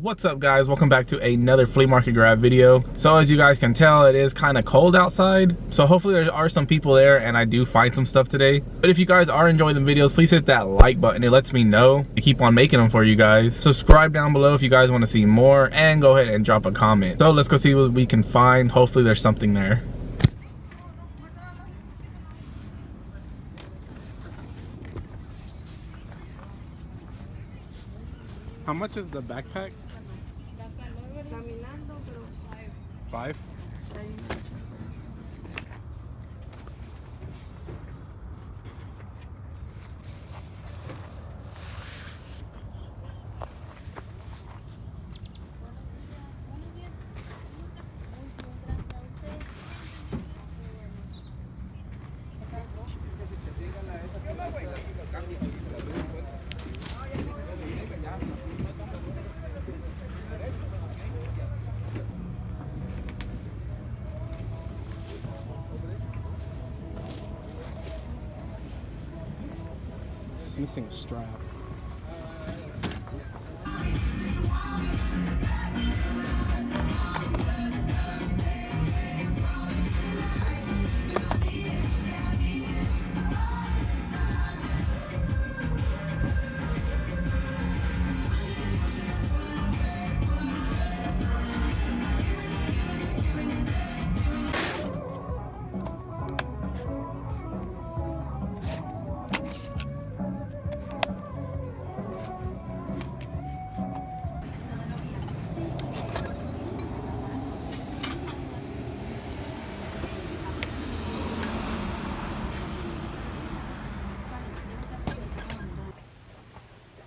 What's up guys, welcome back to another flea market grab video. So as you guys can tell, it is kind of cold outside, so hopefully there are some people there and I do find some stuff today. But if you guys are enjoying the videos, please hit that like button. It lets me know to keep on making them for you guys. Subscribe down below if you guys want to see more, and go ahead and drop a comment. So let's go see what we can find. Hopefully there's something there. How much is the backpack? 5? It's missing a strap.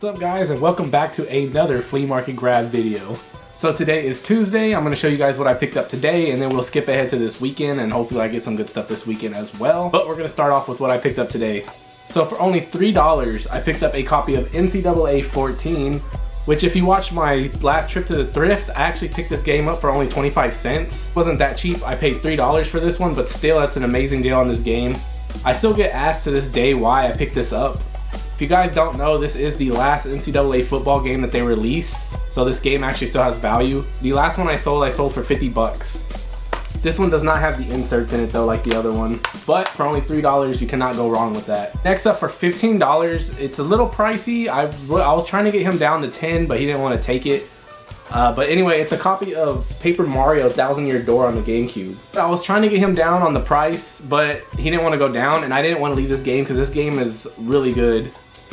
What's up guys, and welcome back to another flea market grab video. So today is Tuesday. I'm going to show you guys what I picked up today, and then we'll skip ahead to this weekend, and hopefully I get some good stuff this weekend as well. But we're going to start off with what I picked up today. So for only $3, I picked up a copy of NCAA 14, which if you watched my last trip to the thrift, I actually picked this game up for only 25 cents. It wasn't that cheap. I paid $3 for this one, but still that's an amazing deal on this game. I still get asked to this day why I picked this up. If you guys don't know, this is the last NCAA football game that they released, so this game actually still has value. The last one I sold for 50 bucks. This one does not have the inserts in it though, like the other one, but for only $3, you cannot go wrong with that. Next up, for $15, it's a little pricey. I was trying to get him down to 10, but he didn't want to take it. But anyway, it's a copy of Paper Mario 1000-Year Door on the GameCube. I was trying to get him down on the price, but he didn't want to go down, and I didn't want to leave this game because this game is really good.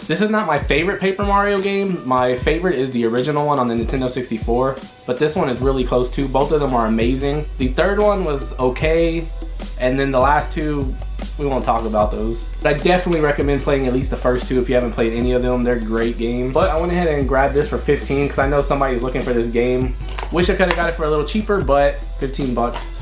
This is not my favorite Paper Mario game. My favorite is the original one on the Nintendo 64, but this one is really close too. Both of them are amazing. The third one was okay, and then the last two, we won't talk about those. But I definitely recommend playing at least the first two if you haven't played any of them. They're great games. But I went ahead and grabbed this for 15 because I know somebody's looking for this game. Wish I could have got it for a little cheaper, but 15 bucks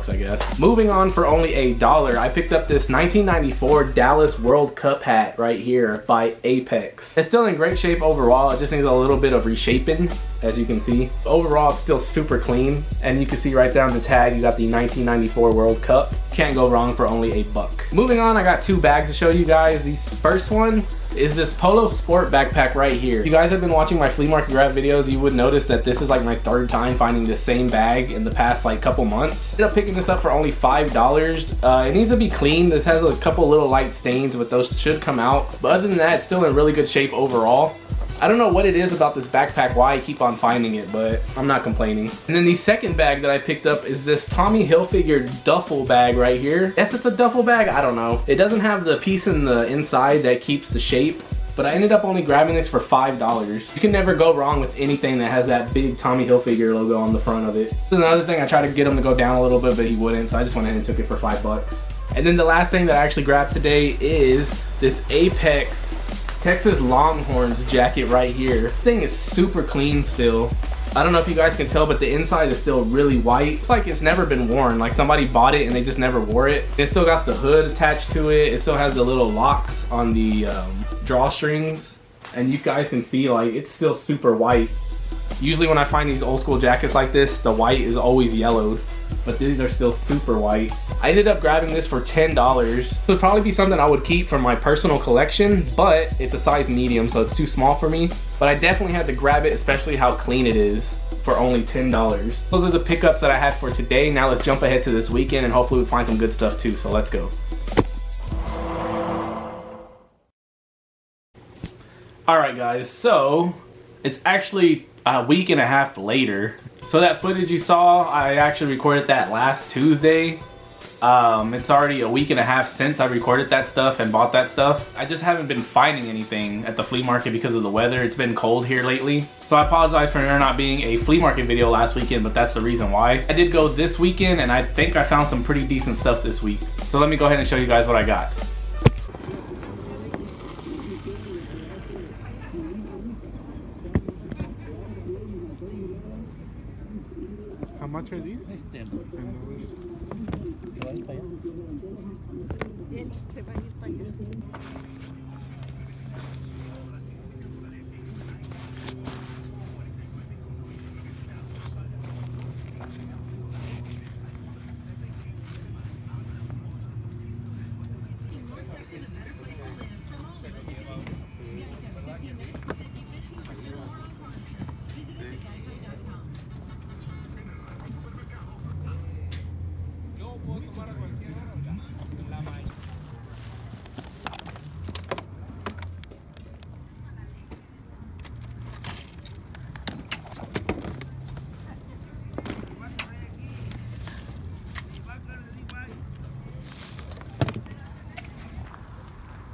I guess. Moving on, for only $1, I picked up this 1994 Dallas World Cup hat right here by Apex. It's still in great shape overall. It just needs a little bit of reshaping, as you can see. Overall, it's still super clean, and you can see right there on the tag, you got the 1994 World Cup. Can't go wrong for only $1. Moving on, I got two bags to show you guys. This first one is this Polo Sport backpack right here. If you guys have been watching my flea market grab videos, you would notice that this is like my third time finding this same bag in the past like couple months. Ended up picking this up for only $5. It needs to be cleaned. This has a couple little light stains, but those should come out. But other than that, it's still in really good shape overall. I don't know what it is about this backpack, why I keep on finding it, but I'm not complaining. And then the second bag that I picked up is this Tommy Hilfiger duffel bag right here. Yes, it's a duffel bag, I don't know. It doesn't have the piece in the inside that keeps the shape, but I ended up only grabbing this for $5. You can never go wrong with anything that has that big Tommy Hilfiger logo on the front of it. This is another thing. I tried to get him to go down a little bit, but he wouldn't, so I just went ahead and took it for $5. And then the last thing that I actually grabbed today is this Apex Texas Longhorns jacket right here. This thing is super clean still. I don't know if you guys can tell, but the inside is still really white. It's like it's never been worn. Like somebody bought it and they just never wore it. It still got the hood attached to it. It still has the little locks on the drawstrings. And you guys can see, like, it's still super white. Usually when I find these old school jackets like this, the white is always yellowed. but these are still super white. I ended up grabbing this for $10. It would probably be something I would keep for my personal collection, but it's a size medium, so it's too small for me. But I definitely had to grab it, especially how clean it is, for only $10. Those are the pickups that I had for today. Now let's jump ahead to this weekend and hopefully we'll find some good stuff too, so let's go. Alright guys, so it's actually a week and a half later. So that footage you saw, I actually recorded that last Tuesday. It's already a week and a half since I recorded that stuff and bought that stuff. I just haven't been finding anything at the flea market because of the weather. It's been cold here lately. So I apologize for there not being a flea market video last weekend, but that's the reason why. I did go this weekend and I think I found some pretty decent stuff this week. So let me go ahead and show you guys what I got. How much are these? $10.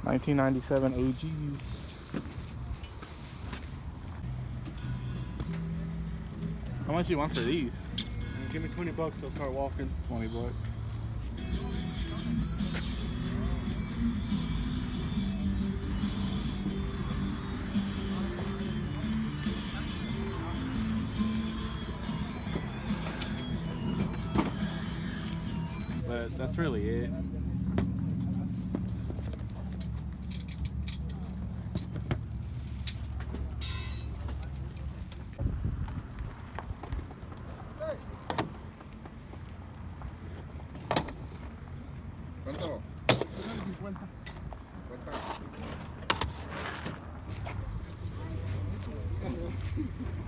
$19.97 OGs. How much do you want for these? Give me 20 bucks, I'll start walking. 20 bucks. But that's really it. ¿Cuánto? 50.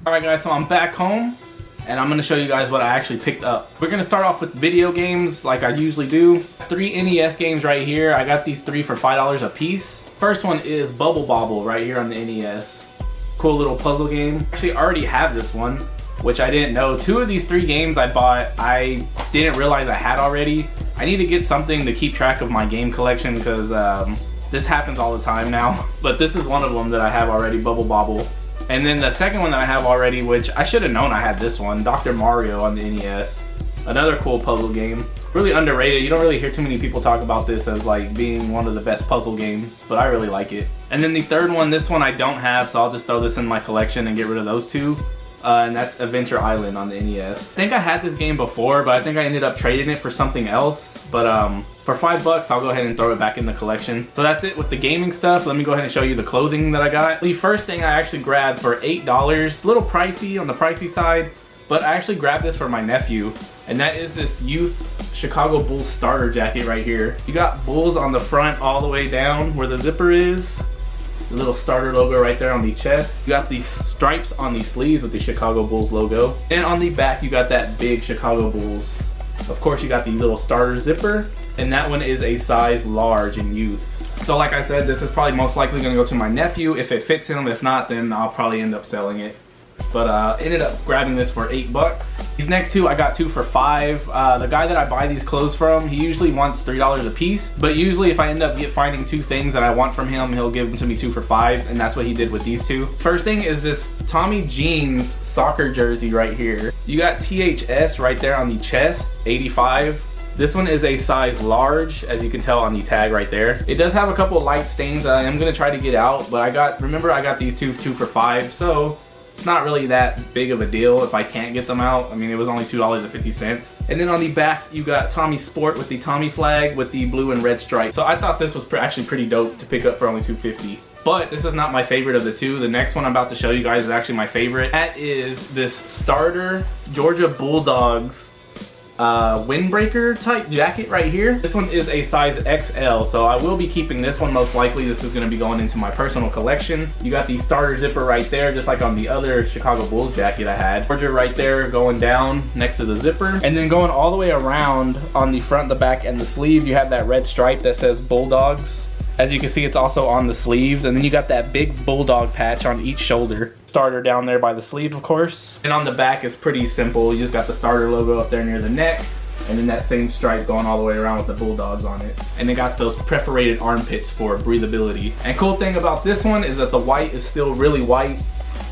Alright guys, so I'm back home and I'm going to show you guys what I actually picked up. We're going to start off with video games like I usually do. 3 NES games right here. I got these 3 for $5 a piece. First one is Bubble Bobble right here on the NES. Cool little puzzle game. Actually, I already have this one, which I didn't know. 2 of these 3 games I bought, I didn't realize I had already. I need to get something to keep track of my game collection because this happens all the time now. But this is one of them that I have already, Bubble Bobble. And then the second one that I have already, which I should have known I had this one, Dr. Mario on the NES. Another cool puzzle game. Really underrated. You don't really hear too many people talk about this as like being one of the best puzzle games, but I really like it. And then the third one, this one I don't have, so I'll just throw this in my collection and get rid of those two. And that's Adventure Island on the NES. I think I had this game before, but I think I ended up trading it for something else. But for $5, I'll go ahead and throw it back in the collection. So that's it with the gaming stuff. Let me go ahead and show you the clothing that I got. The first thing I actually grabbed for $8, a little pricey on the pricey side, but I actually grabbed this for my nephew. And that is this Youth Chicago Bulls starter jacket right here. You got Bulls on the front all the way down where the zipper is. The little starter logo right there on the chest. You got these stripes on the sleeves with the Chicago Bulls logo. And on the back, you got that big Chicago Bulls. Of course, you got the little starter zipper. And that one is a size large in youth. So like I said, this is probably most likely gonna go to my nephew. If it fits him, if not, then I'll probably end up selling it. But ended up grabbing this for $8. These next two I got two for $5. The guy that I buy these clothes from, he usually wants $3 a piece, but usually if I end up finding two things that I want from him, he'll give them to me 2 for $5, and that's what he did with these two. First thing is this Tommy Jeans soccer jersey right here. You got THS right there on the chest, 85. This one is a size large, as you can tell on the tag right there. It does have a couple light stains I am gonna try to get out, but remember I got these two for $5, so it's not really that big of a deal if I can't get them out. I mean, it was only $2.50. And then on the back, you got Tommy Sport with the Tommy flag with the blue and red stripe. So I thought this was actually pretty dope to pick up for only $2.50. But this is not my favorite of the two. The next one I'm about to show you guys is actually my favorite. That is this starter Georgia Bulldogs windbreaker type jacket right here. This one is a size XL, so I will be keeping this one most likely. This is going to be going into my personal collection. You got the starter zipper right there, just like on the other Chicago Bulls jacket I had. Georgia right there going down next to the zipper, and then going all the way around on the front, the back, and the sleeve, you have that red stripe that says Bulldogs. As you can see, it's also on the sleeves, and then you got that big bulldog patch on each shoulder. Starter down there by the sleeve, of course. And on the back, it's pretty simple. You just got the starter logo up there near the neck, and then that same stripe going all the way around with the bulldogs on it. And it got those perforated armpits for breathability. And cool thing about this one is that the white is still really white.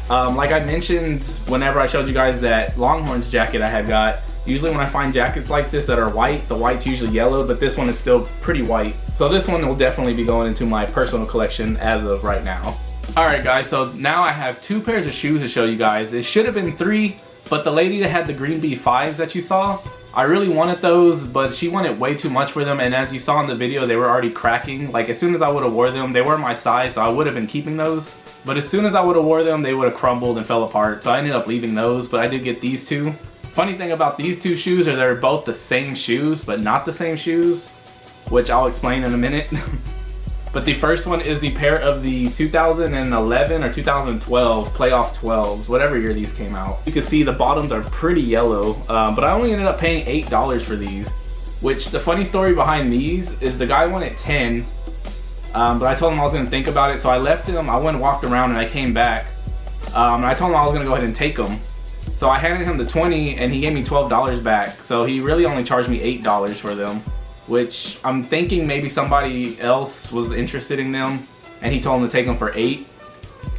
Like I mentioned whenever I showed you guys that Longhorns jacket I had got, usually when I find jackets like this that are white, the white's usually yellow, but this one is still pretty white. So this one will definitely be going into my personal collection as of right now. Alright guys, so now I have 2 pairs of shoes to show you guys. It should have been 3, but the lady that had the green B5s that you saw, I really wanted those, but she wanted way too much for them, and as you saw in the video, they were already cracking. Like as soon as I would have wore them, they were my size, so I would have been keeping those. But as soon as I would have wore them, they would have crumbled and fell apart, so I ended up leaving those, but I did get these 2. Funny thing about these 2 shoes are they're both the same shoes, but not the same shoes, which I'll explain in a minute. But the first one is the pair of the 2011 or 2012 playoff 12s, whatever year these came out. You can see the bottoms are pretty yellow, but I only ended up paying $8 for these, which the funny story behind these is the guy wanted 10, but I told him I was gonna think about it, so I left him. I went and walked around and I came back, and I told him I was gonna go ahead and take them. So I handed him the 20 and he gave me $12 back, so he really only charged me $8 for them, which I'm thinking maybe somebody else was interested in them and he told him to take them for $8,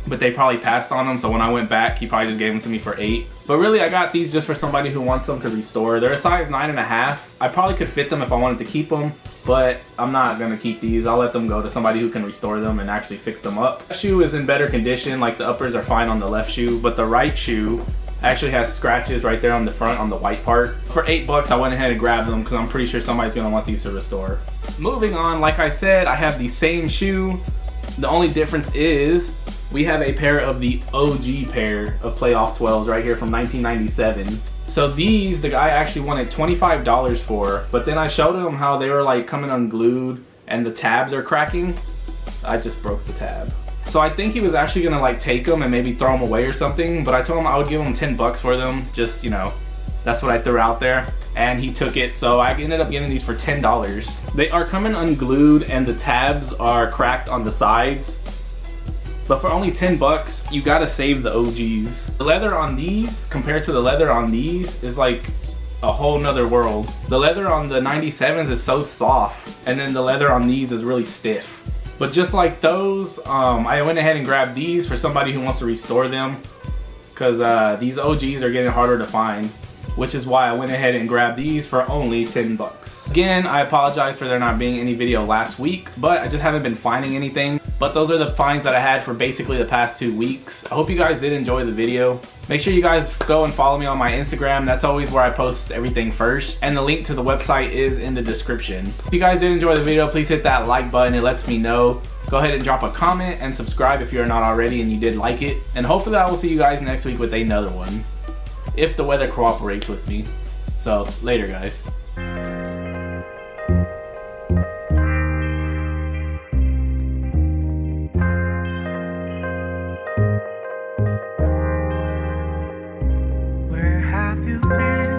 but they probably passed on them, so when I went back he probably just gave them to me for $8. But really I got these just for somebody who wants them to restore. They're a size 9.5. I probably could fit them if I wanted to keep them, but I'm not gonna keep these. I'll let them go to somebody who can restore them and actually fix them up. The shoe is in better condition, like the uppers are fine on the left shoe, but the right shoe actually has scratches right there on the front on the white part. For $8 I went ahead and grabbed them because I'm pretty sure somebody's gonna want these to restore. Moving on, like I said, I have the same shoe. The only difference is we have a pair of the OG pair of playoff 12s right here from 1997. So these, the guy actually wanted $25 for, but then I showed him how they were like coming unglued and the tabs are cracking. I just broke the tab. So I think he was actually gonna like take them and maybe throw them away or something, but I told him I would give him $10 for them, just, you know, that's what I threw out there, and he took it, so I ended up getting these for $10. They are coming unglued and the tabs are cracked on the sides, but for only $10, you gotta save the OGs. The leather on these compared to the leather on these is like a whole nother world. The leather on the 97s is so soft, and then the leather on these is really stiff. But just like those, I went ahead and grabbed these for somebody who wants to restore them, because these OGs are getting harder to find. which is why I went ahead and grabbed these for only 10 bucks. Again, I apologize for there not being any video last week, but I just haven't been finding anything. But those are the finds that I had for basically the past 2 weeks. I hope you guys did enjoy the video. Make sure you guys go and follow me on my Instagram. That's always where I post everything first. And the link to the website is in the description. If you guys did enjoy the video, please hit that like button. It lets me know. Go ahead and drop a comment and subscribe if you're not already and you did like it. And hopefully I will see you guys next week with another one, if the weather cooperates with me. So later, guys. Where have you been?